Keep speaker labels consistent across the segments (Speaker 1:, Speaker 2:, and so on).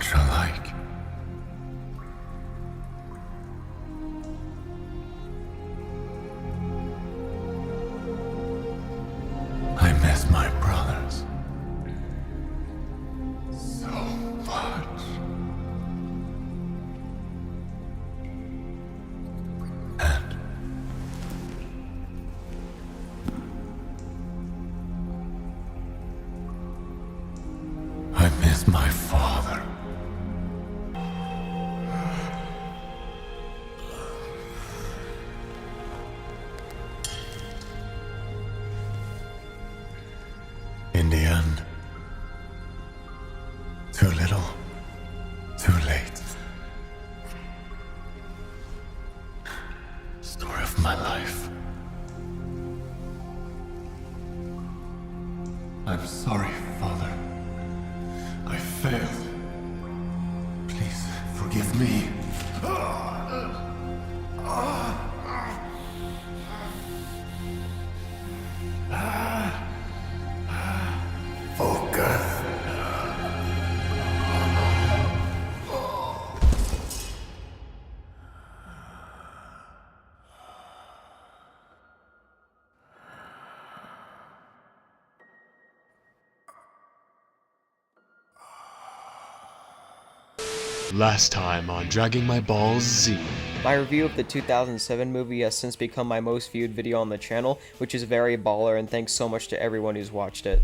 Speaker 1: much alike. I miss my brothers so much. And I miss my father. In the end, too little, too late. Story of my life. I'm sorry, Father. I failed. Please forgive me. Focus.
Speaker 2: Last time on Dragging My Balls Z.
Speaker 3: My review of the 2007 movie has since become my most viewed video on the channel, which is very baller, and thanks so much to everyone who's watched it.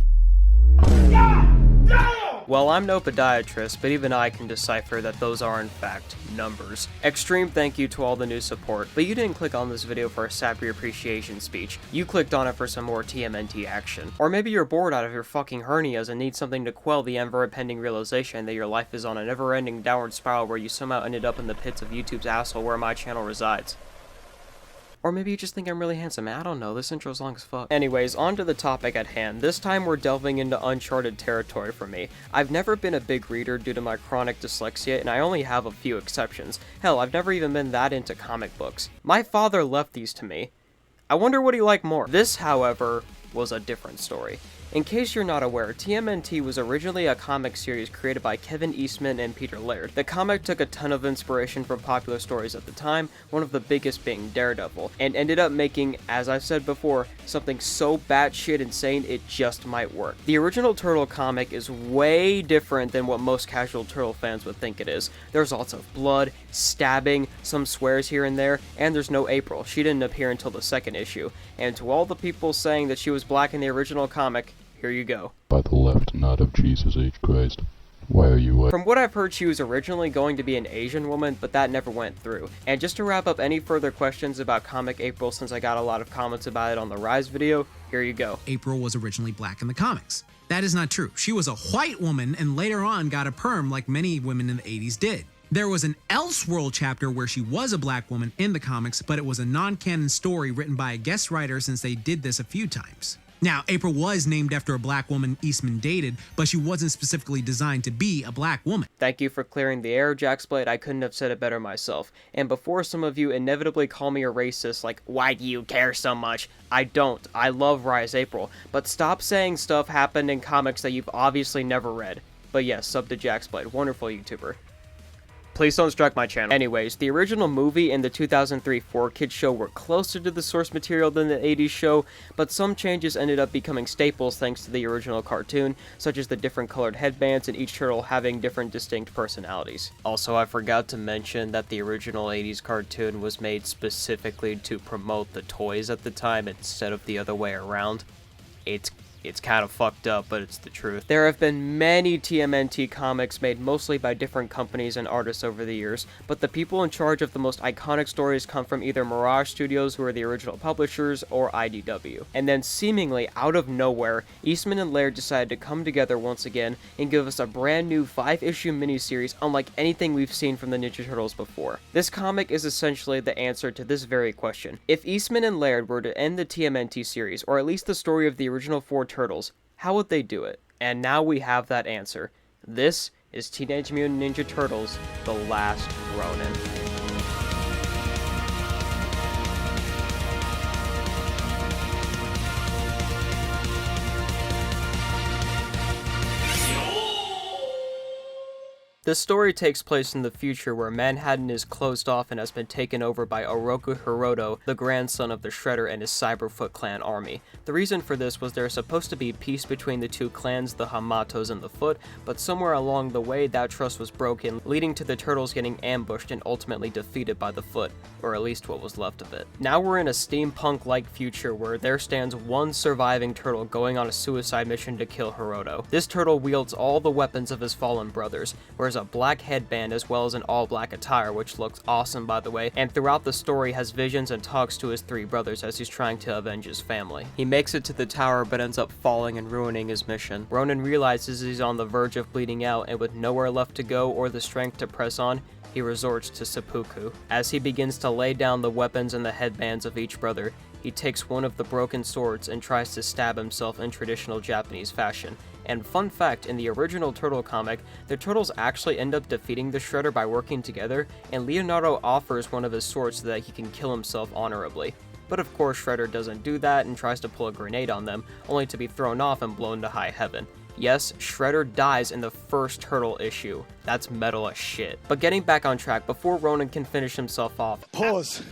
Speaker 3: Well, I'm no podiatrist, but even I can decipher that those are in fact numbers. Extreme thank you to all the new support, but you didn't click on this video for a sappy appreciation speech. You clicked on it for some more TMNT action. Or maybe you're bored out of your fucking hernias and need something to quell the ever-impending realization that your life is on a never-ending downward spiral where you somehow ended up in the pits of YouTube's asshole where my channel resides. Or maybe you just think I'm really handsome. I don't know, this intro's long as fuck. Anyways, on to the topic at hand. This time we're delving into uncharted territory for me. I've never been a big reader due to my chronic dyslexia, and I only have a few exceptions. Hell, I've never even been that into comic books. My father left these to me. I wonder what he liked more. This, however, was a different story. In case you're not aware, TMNT was originally a comic series created by Kevin Eastman and Peter Laird. The comic took a ton of inspiration from popular stories at the time, one of the biggest being Daredevil, and ended up making, as I've said before, something so batshit insane it just might work. The original Turtle comic is way different than what most casual Turtle fans would think it is. There's lots of blood, stabbing, some swears here and there, and there's no April. She didn't appear until the second issue. And to all the people saying that she was black in the original comic, here you go.
Speaker 4: By the left nut of Jesus H. Christ. Why are you
Speaker 3: From what I've heard, she was originally going to be an Asian woman, but that never went through. And just to wrap up any further questions about Comic April, since I got a lot of comments about it on the Rise video, here you go.
Speaker 5: April was originally black in the comics. That is not true. She was a white woman and later on got a perm like many women in the 80s did. There was an Elseworld chapter where she was a black woman in the comics, but it was a non-canon story written by a guest writer since they did this a few times. Now, April was named after a black woman Eastman dated, but she wasn't specifically designed to be a black woman.
Speaker 3: Thank you for clearing the air, Jacksblade. I couldn't have said it better myself. And before some of you inevitably call me a racist, like, why do you care so much? I don't. I love Rise April. But stop saying stuff happened in comics that you've obviously never read. But yes, sub to Jacksblade. Wonderful YouTuber. Please don't strike my channel. Anyways, the original movie and the 2003 4Kids show were closer to the source material than the 80s show, but some changes ended up becoming staples thanks to the original cartoon, such as the different colored headbands and each turtle having different distinct personalities. Also, I forgot to mention that the original 80s cartoon was made specifically to promote the toys at the time instead of the other way around. It's kind of fucked up, but it's the truth. There have been many TMNT comics made mostly by different companies and artists over the years, but the people in charge of the most iconic stories come from either Mirage Studios, who are the original publishers, or IDW. And then seemingly out of nowhere, Eastman and Laird decided to come together once again and give us a brand new 5-issue miniseries unlike anything we've seen from the Ninja Turtles before. This comic is essentially the answer to this very question. If Eastman and Laird were to end the TMNT series, or at least the story of the original 4 Turtles, how would they do it? And now we have that answer. This is Teenage Mutant Ninja Turtles: The Last Ronin. This story takes place in the future where Manhattan is closed off and has been taken over by Oroku Hiroto, the grandson of the Shredder and his Cyberfoot clan army. The reason for this was there is supposed to be peace between the two clans, the Hamatos and the Foot, but somewhere along the way that trust was broken, leading to the Turtles getting ambushed and ultimately defeated by the Foot, or at least what was left of it. Now we're in a steampunk-like future where there stands one surviving turtle going on a suicide mission to kill Hiroto. This turtle wields all the weapons of his fallen brothers, wears a black headband as well as an all-black attire, which looks awesome by the way, and throughout the story has visions and talks to his three brothers as he's trying to avenge his family. He makes it to the tower but ends up falling and ruining his mission. Ronin realizes he's on the verge of bleeding out, and with nowhere left to go or the strength to press on, he resorts to seppuku. As he begins to lay down the weapons and the headbands of each brother, he takes one of the broken swords and tries to stab himself in traditional Japanese fashion. And fun fact, in the original Turtle comic, the Turtles actually end up defeating the Shredder by working together, and Leonardo offers one of his swords so that he can kill himself honorably. But of course Shredder doesn't do that and tries to pull a grenade on them, only to be thrown off and blown to high heaven. Yes, Shredder dies in the first Turtle issue. That's metal as shit. But getting back on track, before Ronin can finish himself off,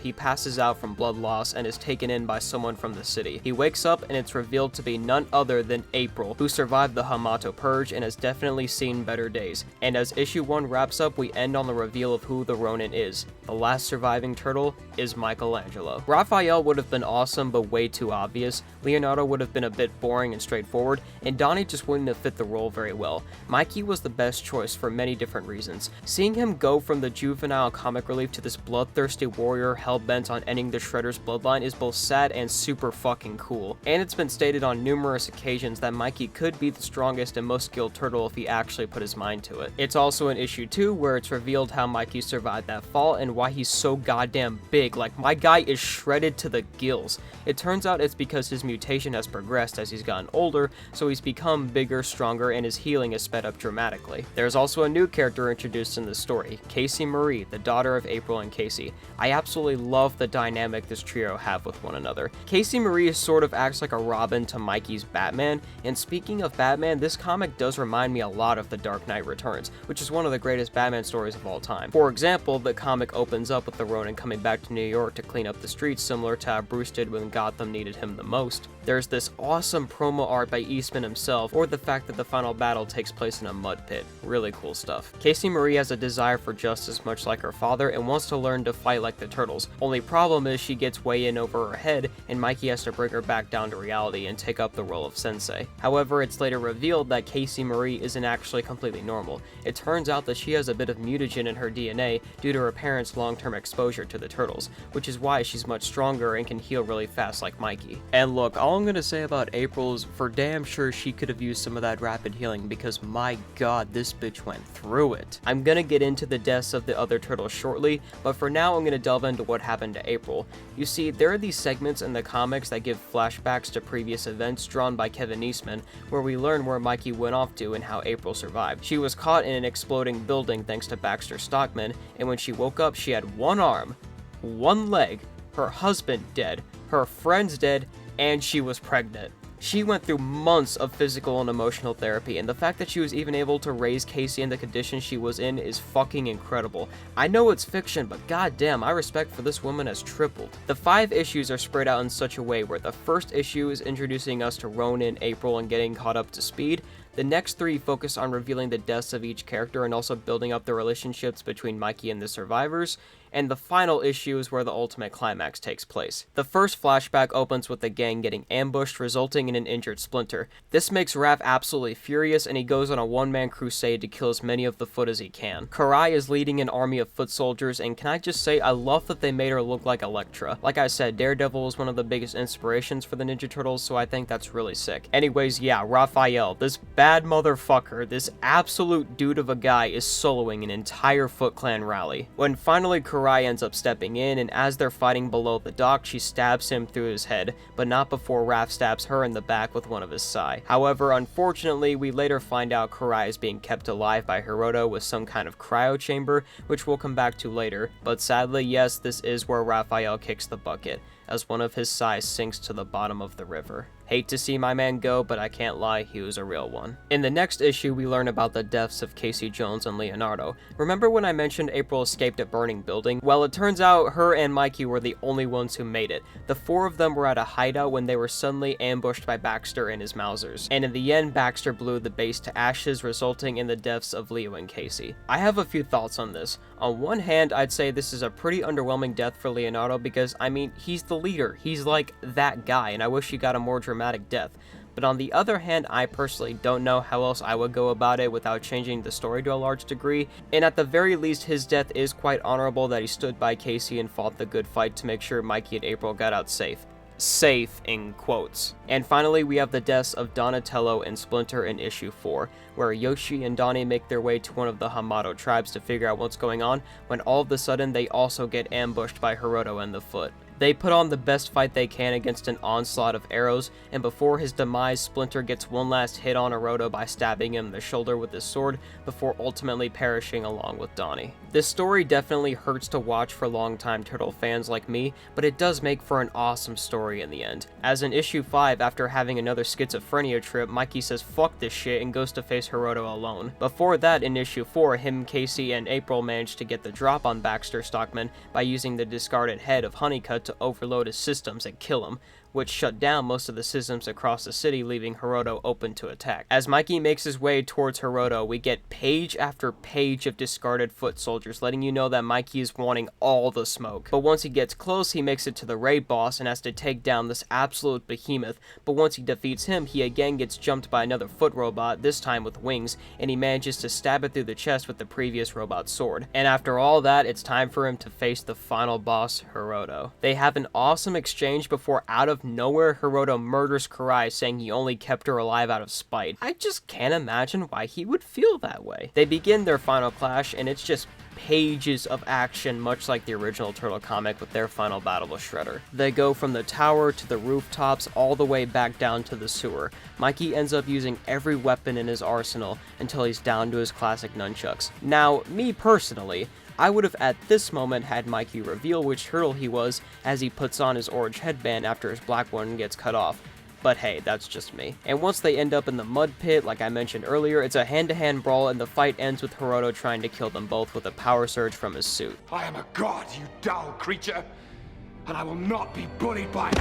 Speaker 3: he passes out from blood loss and is taken in by someone from the city. He wakes up and it's revealed to be none other than April, who survived the Hamato Purge and has definitely seen better days. And as issue 1 wraps up, we end on the reveal of who the Ronin is. The last surviving turtle is Michelangelo. Raphael would have been awesome but way too obvious, Leonardo would have been a bit boring and straightforward, and Donnie just wouldn't have fit the role very well. Mikey was the best choice for many different reasons. Seeing him go from the juvenile comic relief to this bloodthirsty warrior hell-bent on ending the Shredder's bloodline is both sad and super fucking cool. And it's been stated on numerous occasions that Mikey could be the strongest and most skilled turtle if he actually put his mind to it. It's also in issue 2 where it's revealed how Mikey survived that fall and why he's so goddamn big. Like, my guy is shredded to the gills. It turns out it's because his mutation has progressed as he's gotten older, so he's become bigger, stronger, and his healing is sped up dramatically. There's also a new character introduced in the story, Casey Marie, the daughter of April and Casey. I absolutely love the dynamic this trio have with one another. Casey Marie sort of acts like a Robin to Mikey's Batman, and speaking of Batman, this comic does remind me a lot of The Dark Knight Returns, which is one of the greatest Batman stories of all time. For example, the comic opens up with the Ronin coming back to New York to clean up the streets, similar to how Bruce did when Gotham needed him the most. There's this awesome promo art by Eastman himself, or the fact that the final battle takes place in a mud pit. Really cool stuff. Casey Marie has a desire for justice much like her father and wants to learn to fight like the Turtles. Only problem is she gets way in over her head and Mikey has to bring her back down to reality and take up the role of sensei. However, it's later revealed that Casey Marie isn't actually completely normal. It turns out that she has a bit of mutagen in her DNA due to her parents' long-term exposure to the Turtles, which is why she's much stronger and can heal really fast like Mikey. And look, all I'm gonna say about April is for damn sure she could have used some of that rapid healing because my god, this bitch went through it. I'm gonna get into the deaths of the other turtles shortly, but for now I'm gonna delve into what happened to April. You see, there are these segments in the comics that give flashbacks to previous events drawn by Kevin Eastman, where we learn where Mikey went off to and how April survived. She was caught in an exploding building thanks to Baxter Stockman, and when she woke up she had one arm, one leg, her husband dead, her friends dead, and she was pregnant. She went through months of physical and emotional therapy, and the fact that she was even able to raise Casey in the condition she was in is fucking incredible. I know it's fiction, but goddamn, my respect for this woman has tripled. The 5 issues are spread out in such a way where the first issue is introducing us to Ronin, April, and getting caught up to speed. The next 3 focus on revealing the deaths of each character and also building up the relationships between Mikey and the survivors, and the final issue is where the ultimate climax takes place. The first flashback opens with the gang getting ambushed, resulting in an injured Splinter. This makes Raph absolutely furious, and he goes on a one-man crusade to kill as many of the Foot as he can. Karai is leading an army of foot soldiers, and can I just say, I love that they made her look like Elektra. Like I said, Daredevil was one of the biggest inspirations for the Ninja Turtles, so I think that's really sick. Anyways, yeah, Raphael, this bad motherfucker, this absolute dude of a guy is soloing an entire Foot Clan rally. When finally Karai ends up stepping in, and as they're fighting below the dock, she stabs him through his head, but not before Raph stabs her in the back with one of his sai. However, unfortunately, we later find out Karai is being kept alive by Hiroto with some kind of cryo chamber, which we'll come back to later, but sadly, yes, this is where Raphael kicks the bucket, as one of his sai sinks to the bottom of the river. Hate to see my man go, but I can't lie, he was a real one. In the next issue, we learn about the deaths of Casey Jones and Leonardo. Remember when I mentioned April escaped a burning building? Well, it turns out her and Mikey were the only ones who made it. The 4 of them were at a hideout when they were suddenly ambushed by Baxter and his Mausers. And in the end, Baxter blew the base to ashes, resulting in the deaths of Leo and Casey. I have a few thoughts on this. On one hand, I'd say this is a pretty underwhelming death for Leonardo because, I mean, he's the leader. He's like that guy, and I wish he got a more dramatic death. But on the other hand, I personally don't know how else I would go about it without changing the story to a large degree, and at the very least, his death is quite honorable that he stood by Casey and fought the good fight to make sure Mikey and April got out safe. Safe in quotes. And finally, we have the deaths of Donatello and Splinter in issue 4, where Yoshi and Donnie make their way to one of the Hamato tribes to figure out what's going on, when all of a sudden they also get ambushed by Hiroto and the Foot. They put on the best fight they can against an onslaught of arrows, and before his demise, Splinter gets one last hit on Hiroto by stabbing him in the shoulder with his sword, before ultimately perishing along with Donnie. This story definitely hurts to watch for longtime Turtle fans like me, but it does make for an awesome story in the end. As in issue 5, after having another schizophrenia trip, Mikey says fuck this shit and goes to face Hiroto alone. Before that, in issue 4, him, Casey, and April managed to get the drop on Baxter Stockman by using the discarded head of Honeycutt to overload his systems and kill him, which shut down most of the systems across the city, leaving Hiroto open to attack. As Mikey makes his way towards Hiroto, we get page after page of discarded foot soldiers, letting you know that Mikey is wanting all the smoke. But once he gets close, he makes it to the raid boss and has to take down this absolute behemoth, but once he defeats him, he again gets jumped by another foot robot, this time with wings, and he manages to stab it through the chest with the previous robot's sword. And after all that, it's time for him to face the final boss, Hiroto. They have an awesome exchange before, out of nowhere, Hiroto murders Karai, saying he only kept her alive out of spite. I just can't imagine why he would feel that way. They begin their final clash, and it's just pages of action, much like the original Turtle comic with their final battle with Shredder. They go from the tower to the rooftops, all the way back down to the sewer. Mikey ends up using every weapon in his arsenal until he's down to his classic nunchucks. Now, me personally, I would have at this moment had Mikey reveal which turtle he was as he puts on his orange headband after his black one gets cut off. But hey, that's just me. And once they end up in the mud pit, like I mentioned earlier, it's a hand-to-hand brawl and the fight ends with Hiroto trying to kill them both with a power surge from his suit.
Speaker 6: I am a god, you dull creature, and I will not be bullied by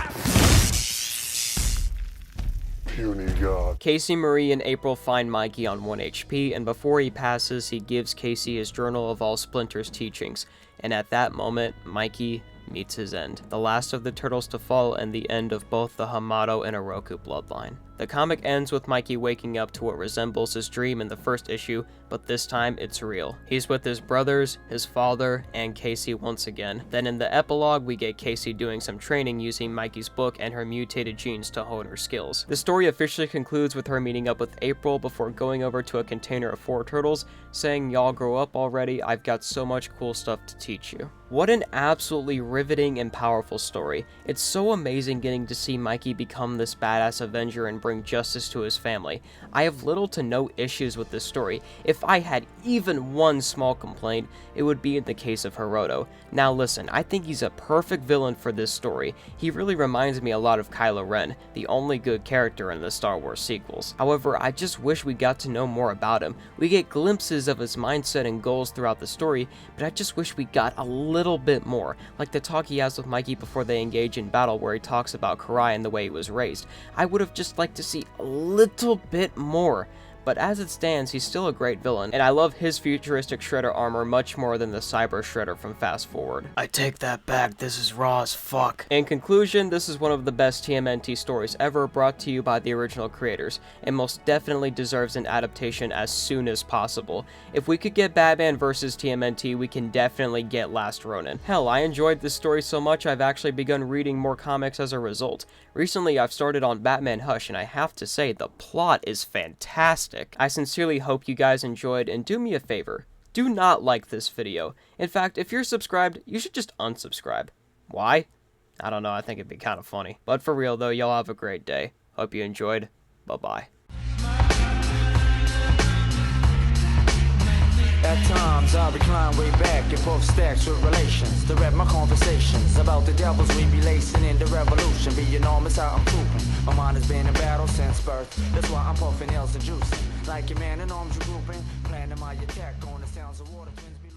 Speaker 4: Puny god.
Speaker 3: Casey, Marie, and April find Mikey on 1 HP, and before he passes, he gives Casey his journal of all Splinter's teachings. And at that moment, Mikey meets his end. The last of the turtles to fall and the end of both the Hamato and Oroku bloodline. The comic ends with Mikey waking up to what resembles his dream in the first issue, but this time it's real. He's with his brothers, his father, and Casey once again. Then in the epilogue, we get Casey doing some training using Mikey's book and her mutated genes to hone her skills. The story officially concludes with her meeting up with April before going over to a container of 4 turtles, saying, "Y'all grow up already, I've got so much cool stuff to teach you." What an absolutely riveting and powerful story. It's so amazing getting to see Mikey become this badass Avenger and bring justice to his family. I have little to no issues with this story. If I had even one small complaint, it would be in the case of Hiroto. Now listen, I think he's a perfect villain for this story. He really reminds me a lot of Kylo Ren, the only good character in the Star Wars sequels. However, I just wish we got to know more about him. We get glimpses of his mindset and goals throughout the story, but I just wish we got a little bit more, like the talk he has with Mikey before they engage in battle where he talks about Karai and the way he was raised. I would have just liked to see a little bit more. But as it stands, he's still a great villain, and I love his futuristic Shredder armor much more than the Cyber Shredder from Fast Forward. I take that back, this is raw as fuck. In conclusion, this is one of the best TMNT stories ever, brought to you by the original creators, and most definitely deserves an adaptation as soon as possible. If we could get Batman vs TMNT, we can definitely get Last Ronin. Hell, I enjoyed this story so much I've actually begun reading more comics as a result. Recently, I've started on Batman Hush, and I have to say, the plot is fantastic. I sincerely hope you guys enjoyed, and do me a favor, do not like this video. In fact, if you're subscribed, you should just unsubscribe. Why? I don't know, I think it'd be kind of funny. But for real though, y'all have a great day. Hope you enjoyed. Bye-bye.
Speaker 7: At times I recline way back and puff stacks with relations to read my conversations about the devils we be lacing in the revolution. Be enormous how I'm pooping. My mind has been in battle since birth. That's why I'm puffing nails and juicing. Like a man in arms regrouping, planning my attack on the sounds of water twins.